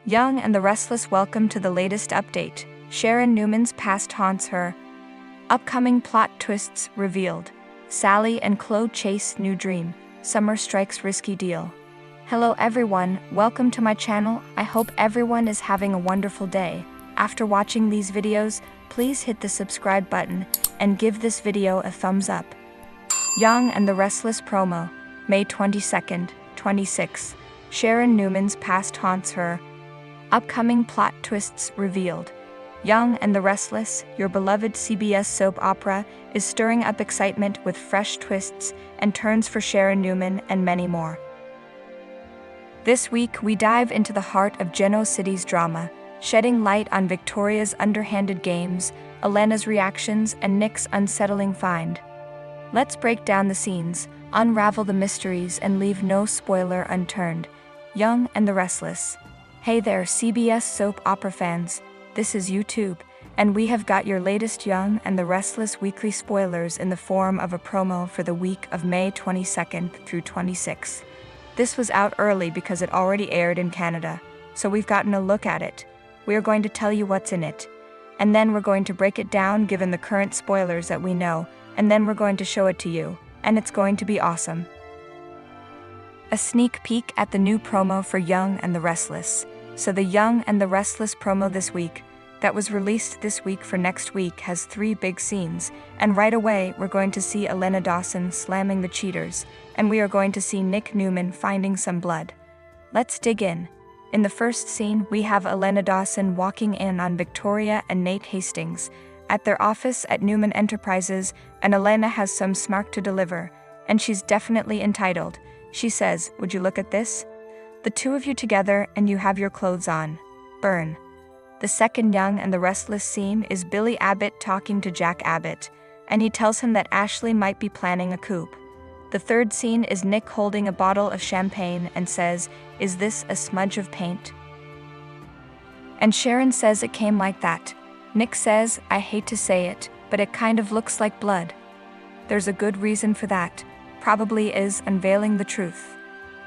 Young and the Restless, welcome to the latest update. Sharon Newman's past haunts her. Upcoming plot twists revealed. Sally and Claude chase new dream. Summer strikes risky deal. Hello everyone, welcome to my channel. I hope everyone is having a wonderful day. After watching these videos, please hit the subscribe button and give this video a thumbs up. Young and the Restless promo. May 22nd, 26. Sharon Newman's past haunts her. Upcoming plot twists revealed. Young and the Restless, your beloved CBS soap opera, is stirring up excitement with fresh twists and turns for Sharon Newman and many more. This week, we dive into the heart of Geno City's drama, shedding light on Victoria's underhanded games, Elena's reactions, and Nick's unsettling find. Let's break down the scenes, unravel the mysteries, and leave no spoiler unturned. Young and the Restless. Hey there, CBS soap opera fans. This is YouTube, and we have got your latest Young and the Restless weekly spoilers in the form of a promo for the week of May 22nd through 26th. This was out early because it already aired in Canada, so we've gotten a look at it. We are going to tell you what's in it, and then we're going to break it down given the current spoilers that we know, and then we're going to show it to you, and it's going to be awesome. A sneak peek at the new promo for Young and the Restless. So the Young and the Restless promo this week, that was released this week for next week, has 3 big scenes, and right away we're going to see Elena Dawson slamming the cheaters, and we are going to see Nick Newman finding some blood. Let's dig in. In the first scene, we have Elena Dawson walking in on Victoria and Nate Hastings at their office at Newman Enterprises, and Elena has some smack to deliver, and she's definitely entitled. She says, "Would you look at this? The two of you together and you have your clothes on. Burn." The second Young and the Restless scene is Billy Abbott talking to Jack Abbott, and he tells him that Ashley might be planning a coup. The third scene is Nick holding a bottle of champagne and says, "Is this a smudge of paint?" And Sharon says it came like that. Nick says, "I hate to say it, but it kind of looks like blood." There's a good reason for that. Probably is unveiling the truth.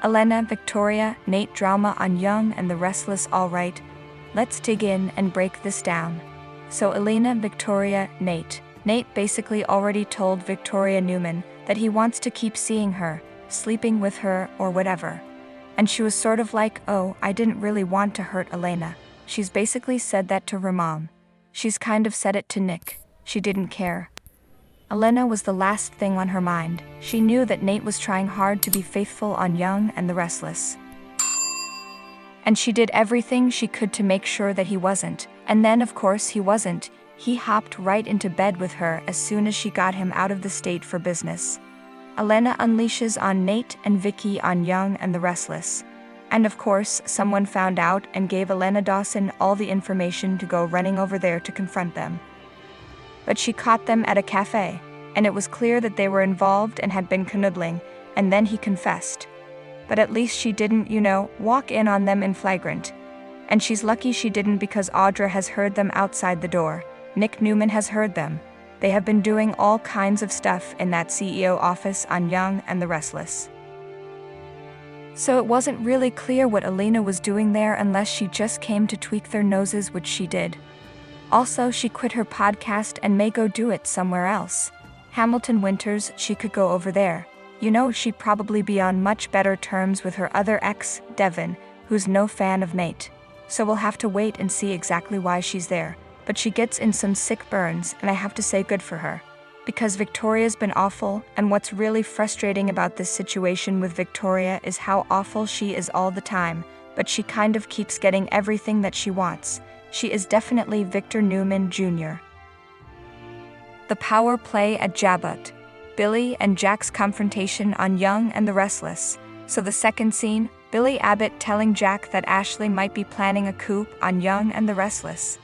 Elena, Victoria, Nate drama on Young and the Restless. Alright, let's dig in and break this down. So Elena, Victoria, Nate. Nate basically already told Victoria Newman that he wants to keep seeing her, sleeping with her, or whatever. And she was sort of like, "Oh, I didn't really want to hurt Elena." She's basically said that to her mom. She's kind of said it to Nick. She didn't care. Elena was the last thing on her mind. She knew that Nate was trying hard to be faithful on Young and the Restless. And she did everything she could to make sure that he wasn't. And then, of course, he wasn't. He hopped right into bed with her as soon as she got him out of the state for business. Elena unleashes on Nate and Vicky on Young and the Restless. And of course, someone found out and gave Elena Dawson all the information to go running over there to confront them. But she caught them at a cafe, and it was clear that they were involved and had been canoodling, and then he confessed. But at least she didn't, walk in on them in flagrant. And she's lucky she didn't because Audra has heard them outside the door. Nick Newman has heard them. They have been doing all kinds of stuff in that CEO office on Young and the Restless. So it wasn't really clear what Elena was doing there unless she just came to tweak their noses, which she did. Also, she quit her podcast and may go do it somewhere else. Hamilton Winters, she could go over there. She'd probably be on much better terms with her other ex, Devin, who's no fan of Nate. So we'll have to wait and see exactly why she's there. But she gets in some sick burns, and I have to say good for her. Because Victoria's been awful, and what's really frustrating about this situation with Victoria is how awful she is all the time, but she kind of keeps getting everything that she wants. She is definitely Victor Newman Jr. The power play at Jabot. Billy and Jack's confrontation on Young and the Restless. So the second scene, Billy Abbott telling Jack that Ashley might be planning a coup on Young and the Restless.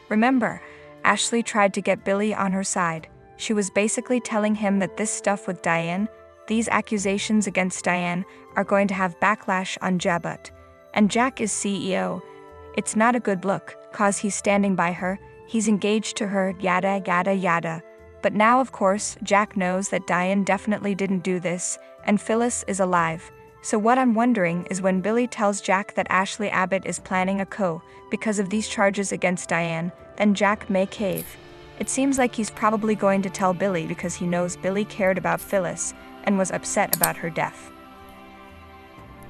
Remember, Ashley tried to get Billy on her side. She was basically telling him that this stuff with Diane, these accusations against Diane, are going to have backlash on Jabot. And Jack is CEO. It's not a good look, cause he's standing by her, he's engaged to her, yada yada yada. But now of course, Jack knows that Diane definitely didn't do this, and Phyllis is alive. So what I'm wondering is when Billy tells Jack that Ashley Abbott is planning a coup because of these charges against Diane, then Jack may cave. It seems like he's probably going to tell Billy because he knows Billy cared about Phyllis and was upset about her death.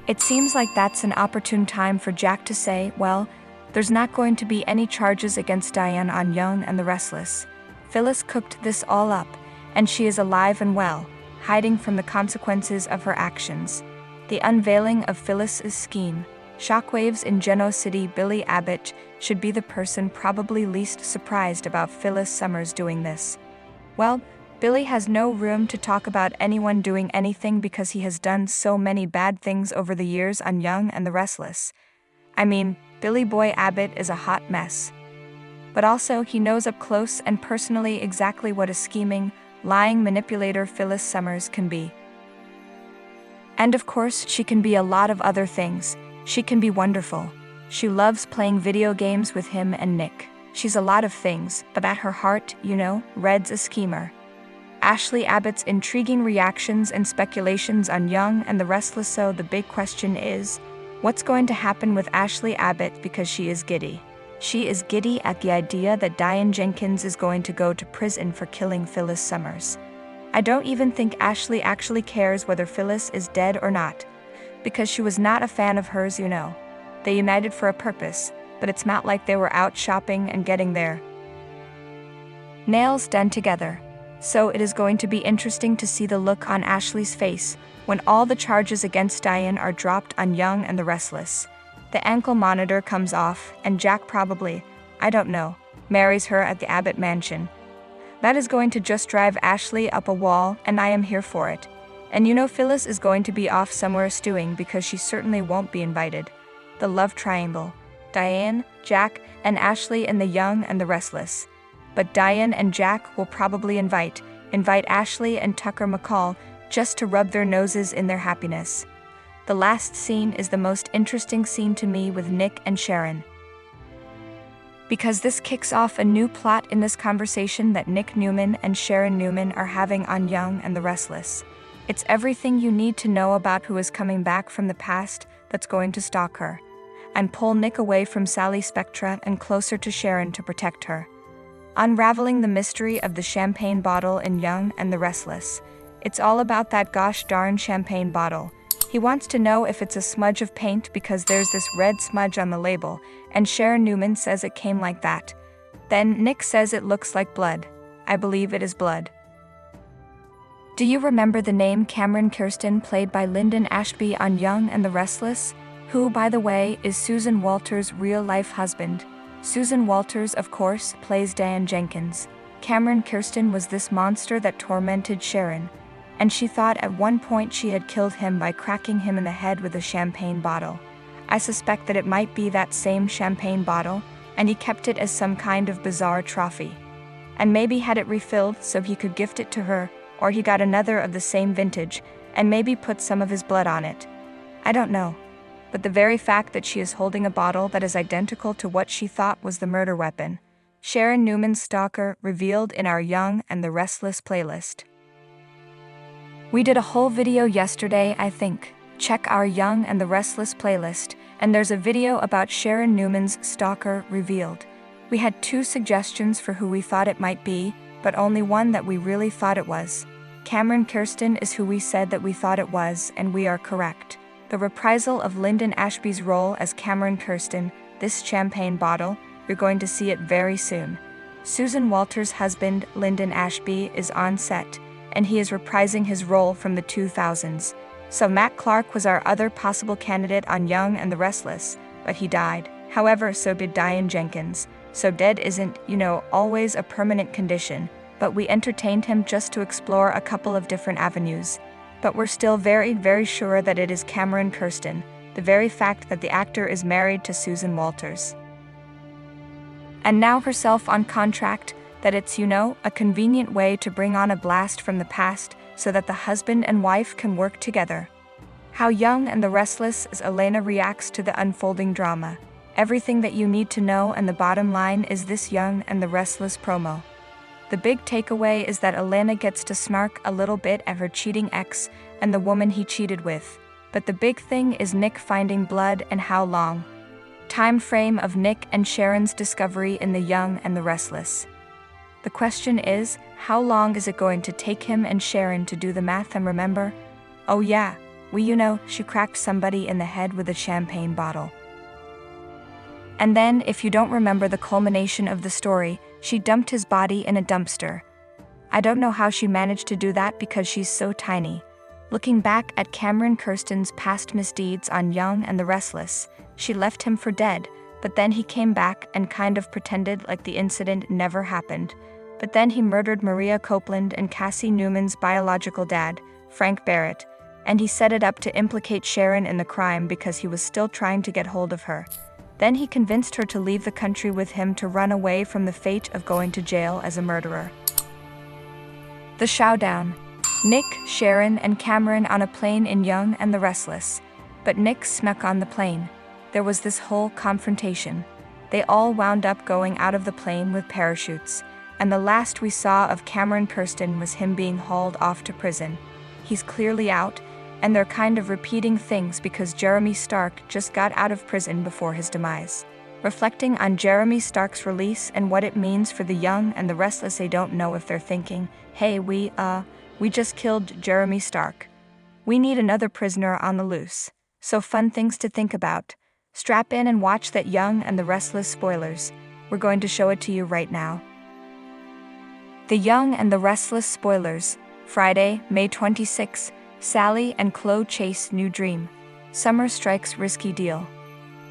It seems like that's an opportune time for Jack to say, well, there's not going to be any charges against Diane on Young and the Restless. Phyllis cooked this all up, and she is alive and well, hiding from the consequences of her actions. The unveiling of Phyllis's scheme. Shockwaves in Geno City. Billy Abbott should be the person probably least surprised about Phyllis Summers doing this. Well, Billy has no room to talk about anyone doing anything because he has done so many bad things over the years on Young and the Restless. I mean, Billy Boy Abbott is a hot mess. But also, he knows up close and personally exactly what a scheming, lying manipulator Phyllis Summers can be. And of course, she can be a lot of other things. She can be wonderful. She loves playing video games with him and Nick. She's a lot of things, but at her heart, Red's a schemer. Ashley Abbott's intriguing reactions and speculations on Young and the Restless. So the big question is, what's going to happen with Ashley Abbott because she is giddy? She is giddy at the idea that Diane Jenkins is going to go to prison for killing Phyllis Summers. I don't even think Ashley actually cares whether Phyllis is dead or not, because she was not a fan of hers. They united for a purpose, but it's not like they were out shopping and getting their nails done together. So it is going to be interesting to see the look on Ashley's face when all the charges against Diane are dropped on Young and the Restless. The ankle monitor comes off, and Jack probably, marries her at the Abbott mansion. That is going to just drive Ashley up a wall, and I am here for it. And Phyllis is going to be off somewhere stewing because she certainly won't be invited. The love triangle. Diane, Jack, and Ashley in the Young and the Restless. But Diane and Jack will probably invite Ashley and Tucker McCall just to rub their noses in their happiness. The last scene is the most interesting scene to me with Nick and Sharon. Because this kicks off a new plot in this conversation that Nick Newman and Sharon Newman are having on Young and the Restless. It's everything you need to know about who is coming back from the past that's going to stalk her, and pull Nick away from Sally Spectra and closer to Sharon to protect her. Unraveling the mystery of the champagne bottle in Young and the Restless. It's all about that gosh darn champagne bottle. He wants to know if it's a smudge of paint because there's this red smudge on the label, and Sharon Newman says it came like that. Then Nick says it looks like blood. I believe it is blood. Do you remember the name Cameron Kirsten, played by Lyndon Ashby on Young and the Restless? Who, by the way, is Susan Walters' real-life husband. Susan Walters, of course, plays Diane Jenkins. Cameron Kirsten was this monster that tormented Sharon, and she thought at one point she had killed him by cracking him in the head with a champagne bottle. I suspect that it might be that same champagne bottle, and he kept it as some kind of bizarre trophy. And maybe had it refilled so he could gift it to her, or he got another of the same vintage, and maybe put some of his blood on it. I don't know. But the very fact that she is holding a bottle that is identical to what she thought was the murder weapon. Sharon Newman's stalker, revealed in our Young and the Restless playlist. We did a whole video yesterday, I think. Check our Young and the Restless playlist, and there's a video about Sharon Newman's stalker revealed. We had 2 suggestions for who we thought it might be, but only one that we really thought it was. Cameron Kirsten is who we said that we thought it was, and we are correct. The reprisal of Lyndon Ashby's role as Cameron Kirsten, this champagne bottle, you're going to see it very soon. Susan Walters' husband, Lyndon Ashby, is on set, and he is reprising his role from the 2000s. So Matt Clark was our other possible candidate on Young and the Restless, but he died. However, so did Diane Jenkins. So dead isn't, always a permanent condition, but we entertained him just to explore a couple of different avenues. But we're still very, very sure that it is Cameron Kirsten, the very fact that the actor is married to Susan Walters. And now herself on contract, that it's, a convenient way to bring on a blast from the past so that the husband and wife can work together. How Young and the Restless as Elena reacts to the unfolding drama. Everything that you need to know, and the bottom line is this Young and the Restless promo. The big takeaway is that Elena gets to snark a little bit at her cheating ex and the woman he cheated with. But the big thing is Nick finding blood and how long. Time frame of Nick and Sharon's discovery in The Young and the Restless. The question is, how long is it going to take him and Sharon to do the math and remember? Oh yeah, she cracked somebody in the head with a champagne bottle. And then, if you don't remember the culmination of the story, she dumped his body in a dumpster. I don't know how she managed to do that because she's so tiny. Looking back at Cameron Kirsten's past misdeeds on Young and the Restless, she left him for dead, but then he came back and kind of pretended like the incident never happened. But then he murdered Maria Copeland and Cassie Newman's biological dad, Frank Barrett, and he set it up to implicate Sharon in the crime because he was still trying to get hold of her. Then he convinced her to leave the country with him to run away from the fate of going to jail as a murderer. The showdown. Nick, Sharon, and Cameron on a plane in Young and the Restless. But Nick snuck on the plane. There was this whole confrontation. They all wound up going out of the plane with parachutes, and the last we saw of Cameron Kirsten was him being hauled off to prison. He's clearly out, and they're kind of repeating things because Jeremy Stark just got out of prison before his demise. Reflecting on Jeremy Stark's release and what it means for The Young and the Restless, they don't know if they're thinking, hey, we just killed Jeremy Stark. We need another prisoner on the loose. So fun things to think about. Strap in and watch that Young and the Restless spoilers. We're going to show it to you right now. The Young and the Restless spoilers. Friday, May 26. Sally and Chloe chase new dream. Summer strikes risky deal.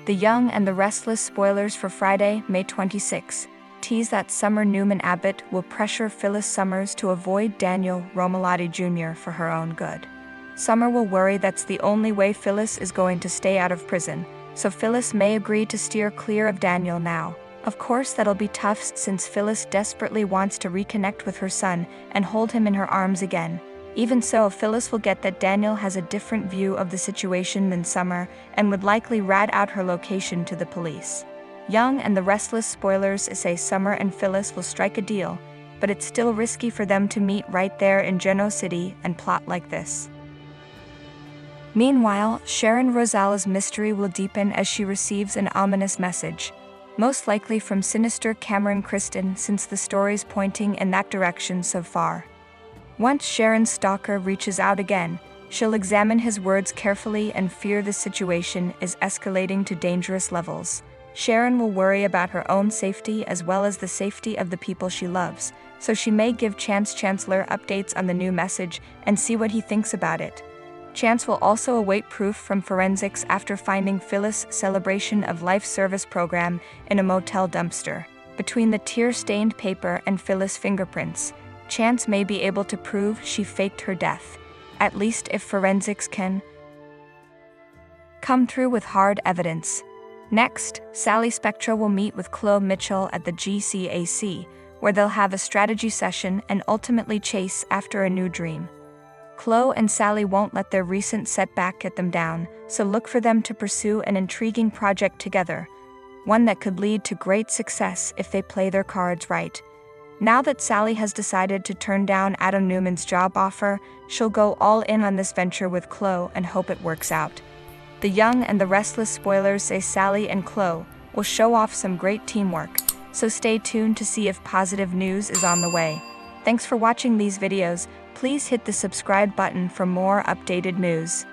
The Young and the Restless spoilers for Friday, May 26. Tease that Summer Newman Abbott will pressure Phyllis Summers to avoid Daniel Romalotti Jr. for her own good. Summer will worry that's the only way Phyllis is going to stay out of prison, so Phyllis may agree to steer clear of Daniel now. Of course that'll be tough since Phyllis desperately wants to reconnect with her son and hold him in her arms again. Even so, Phyllis will get that Daniel has a different view of the situation than Summer and would likely rat out her location to the police. Young and the Restless spoilers say Summer and Phyllis will strike a deal, but it's still risky for them to meet right there in Genoa City and plot like this. Meanwhile, Sharon Rosales' mystery will deepen as she receives an ominous message, most likely from sinister Cameron Kirsten since the story's pointing in that direction so far. Once Sharon's stalker reaches out again, she'll examine his words carefully and fear the situation is escalating to dangerous levels. Sharon will worry about her own safety as well as the safety of the people she loves, so she may give Chance Chancellor updates on the new message and see what he thinks about it. Chance will also await proof from forensics after finding Phyllis' celebration of life service program in a motel dumpster. Between the tear-stained paper and Phyllis' fingerprints, Chance may be able to prove she faked her death, at least if forensics can come through with hard evidence. Next, Sally Spectra will meet with Chloe Mitchell at the GCAC, where they'll have a strategy session and ultimately chase after a new dream. Chloe and Sally won't let their recent setback get them down, so look for them to pursue an intriguing project together, one that could lead to great success if they play their cards right. Now that Sally has decided to turn down Adam Newman's job offer, she'll go all in on this venture with Chloe and hope it works out. The Young and the Restless spoilers say Sally and Chloe will show off some great teamwork, so stay tuned to see if positive news is on the way. Thanks for watching these videos. Please hit the subscribe button for more updated news.